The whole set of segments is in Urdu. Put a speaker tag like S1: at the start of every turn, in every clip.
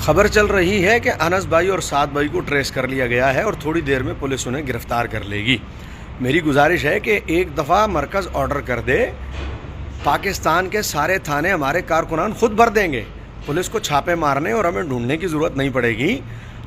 S1: خبر چل رہی ہے کہ انس بھائی اور سعد بھائی کو ٹریس کر لیا گیا ہے اور تھوڑی دیر میں پولیس انہیں گرفتار کر لے گی۔ میری گزارش ہے کہ ایک دفعہ مرکز آرڈر کر دے، پاکستان کے سارے تھانے ہمارے کارکنان خود بھر دیں گے، پولیس کو چھاپے مارنے اور ہمیں ڈھونڈنے کی ضرورت نہیں پڑے گی،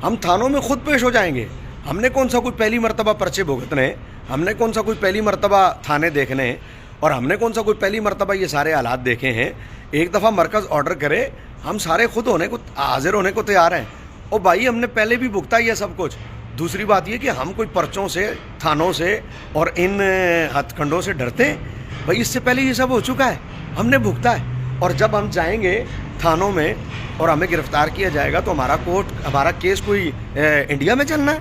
S1: ہم تھانوں میں خود پیش ہو جائیں گے۔ ہم نے کون سا کوئی پہلی مرتبہ پرچے بھگتنے، ہم نے کون سا کوئی پہلی مرتبہ تھانے دیکھنے، اور ہم نے کون سا کوئی پہلی مرتبہ یہ سارے حالات دیکھے ہیں۔ ایک دفعہ مرکز آرڈر کرے، ہم سارے خود ہونے کو حاضر ہونے کو تیار ہیں۔ اور بھائی ہم نے پہلے بھی بھگتا یہ سب کچھ۔ دوسری بات یہ کہ ہم کوئی پرچوں سے، تھانوں سے اور ان ہتھ کنڈوں سے ڈرتے ہیں؟ بھائی اس سے پہلے یہ سب ہو چکا ہے، ہم نے بھگتا ہے۔ اور جب ہم جائیں گے تھانوں میں اور ہمیں گرفتار کیا جائے گا تو ہمارا کیس کوئی انڈیا میں چلنا ہے،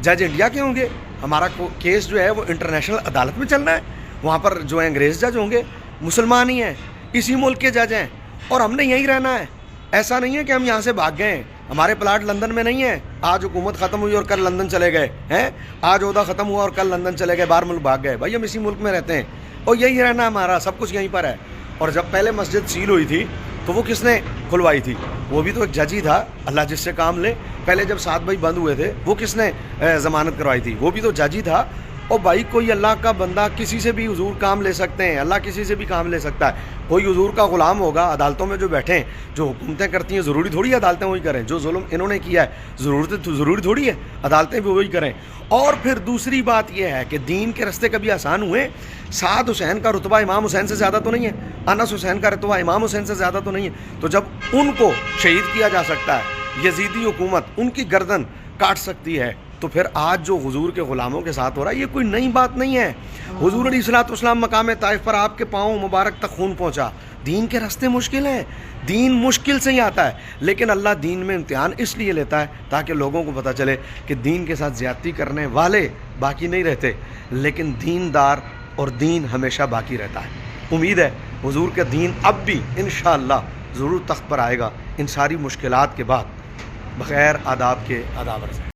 S1: جج انڈیا کے ہوں گے، ہمارا کیس جو ہے وہ انٹرنیشنل عدالت میں چلنا ہے، وہاں پر جو انگریز جج ہوں گے مسلمان ہی ہیں، اسی ملک کے جج ہیں، اور ہم نے یہیں رہنا ہے۔ ایسا نہیں ہے کہ ہم یہاں سے بھاگ گئے ہیں، ہمارے پلاٹ لندن میں نہیں ہیں، آج حکومت ختم ہوئی اور کل لندن چلے گئے ہیں، آج عہدہ ختم ہوا اور کل لندن چلے گئے، باہر ملک بھاگ گئے۔ بھائی ہم اسی ملک میں رہتے ہیں اور یہی رہنا ہمارا، سب کچھ یہیں پر ہے۔ اور جب پہلے مسجد سیل ہوئی تھی تو وہ کس نے کھلوائی تھی؟ وہ بھی تو ایک جج ہی تھا، اللہ جس سے کام لے۔ پہلے جب سعد بھائی بند ہوئے تھے وہ کس نے ضمانت کروائی تھی؟ وہ بھی تو جج ہی تھا۔ اور بھائی کوئی اللہ کا بندہ کسی سے بھی حضور کام لے سکتے ہیں، اللہ کسی سے بھی کام لے سکتا ہے۔ کوئی حضور کا غلام ہوگا عدالتوں میں جو بیٹھے ہیں، جو حکومتیں کرتی ہیں، ضروری تھوڑی ہے عدالتیں وہی کریں؟ جو ظلم انہوں نے کیا ہے ضروری تھوڑی ہے عدالتیں بھی وہی کریں۔ اور پھر دوسری بات یہ ہے کہ دین کے رستے کبھی آسان ہوئے؟ سعد حسین کا رتبہ امام حسین سے زیادہ تو نہیں ہے، انس حسین کا رتبہ امام حسین سے زیادہ تو نہیں ہے؟ تو جب ان کو شہید کیا جا سکتا ہے، یزیدی حکومت ان کی گردن کاٹ سکتی ہے، تو پھر آج جو حضور کے غلاموں کے ساتھ ہو رہا ہے یہ کوئی نئی بات نہیں ہے۔ حضور علیہ الصلوۃ والسلام مقام طائف پر آپ کے پاؤں مبارک تک خون پہنچا۔ دین کے راستے مشکل ہیں، دین مشکل سے ہی آتا ہے، لیکن اللہ دین میں امتحان اس لیے لیتا ہے تاکہ لوگوں کو پتہ چلے کہ دین کے ساتھ زیادتی کرنے والے باقی نہیں رہتے، لیکن دیندار اور دین ہمیشہ باقی رہتا ہے۔ امید ہے حضور کا دین اب بھی انشاءاللہ ضرور تخت پر آئے گا، ان ساری مشکلات کے بعد، بغیر آداب کے آداب رسے۔